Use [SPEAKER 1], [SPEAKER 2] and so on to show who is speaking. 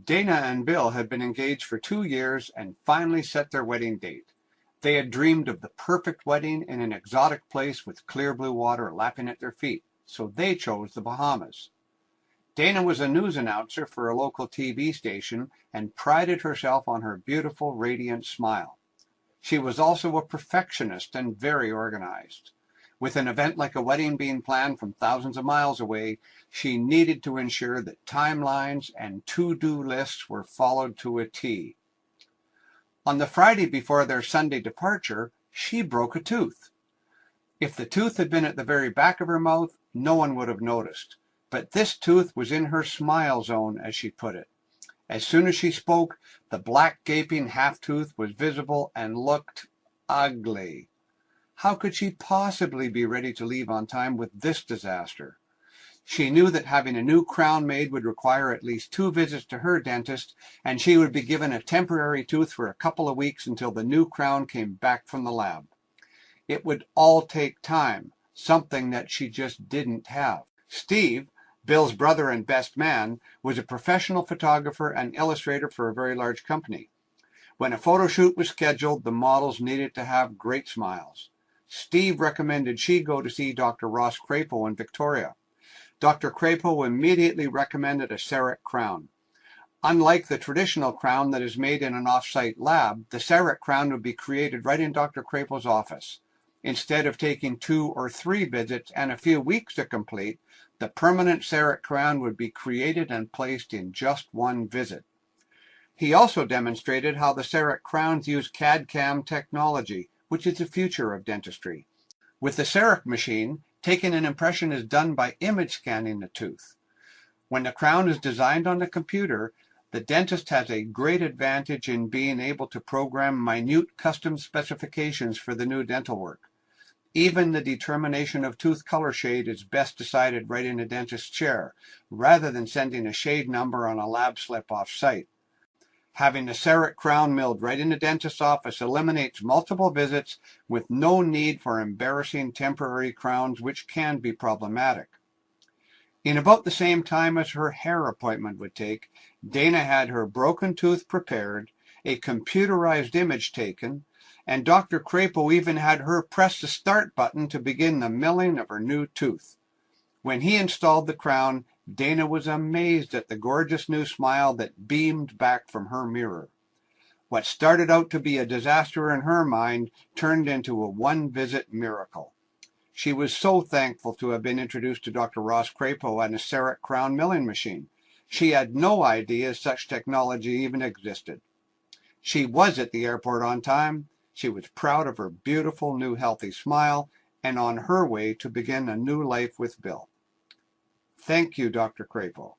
[SPEAKER 1] Dana and Bill had been engaged for 2 years and finally set their wedding date. They had dreamed of the perfect wedding in an exotic place with clear blue water lapping at their feet, so they chose the Bahamas. Dana was a news announcer for a local TV station and prided herself on her beautiful, radiant smile. She was also a perfectionist and very organized. With an event like a wedding being planned from thousands of miles away, she needed to ensure that timelines and to-do lists were followed to a T. On the Friday before their Sunday departure, she broke a tooth. If the tooth had been at the very back of her mouth, no one would have noticed. But this tooth was in her smile zone, as she put it. As soon as she spoke, the black gaping half-tooth was visible and looked ugly. How could she possibly be ready to leave on time with this disaster? She knew that having a new crown made would require at least 2 visits to her dentist, and she would be given a temporary tooth for a couple of weeks until the new crown came back from the lab. It would all take time, something that she just didn't have. Steve, Bill's brother and best man, was a professional photographer and illustrator for a very large company. When a photo shoot was scheduled, the models needed to have great smiles. Steve recommended she go to see Dr. Ross Crapo in Victoria. Dr. Crapo immediately recommended a CEREC crown. Unlike the traditional crown that is made in an off-site lab, the CEREC crown would be created right in Dr. Crapo's office. Instead of taking 2 or 3 visits and a few weeks to complete, the permanent CEREC crown would be created and placed in just 1 visit. He also demonstrated how the CEREC crowns use CAD/CAM technology, which is the future of dentistry. With the CEREC machine, taking an impression is done by image scanning the tooth. When the crown is designed on the computer, the dentist has a great advantage in being able to program minute custom specifications for the new dental work. Even the determination of tooth color shade is best decided right in a dentist's chair, rather than sending a shade number on a lab slip off-site. Having the CEREC crown milled right in the dentist's office eliminates multiple visits with no need for embarrassing temporary crowns, which can be problematic. In about the same time as her hair appointment would take, Dana had her broken tooth prepared, a computerized image taken, and Dr. Crapo even had her press the start button to begin the milling of her new tooth. When he installed the crown, Dana was amazed at the gorgeous new smile that beamed back from her mirror. What started out to be a disaster in her mind turned into a 1-visit miracle. She was so thankful to have been introduced to Dr. Ross Crapo and a CEREC crown milling machine. She had no idea such technology even existed. She was at the airport on time. She was proud of her beautiful, new, healthy smile and on her way to begin a new life with Bill. Thank you, Dr. Crapo.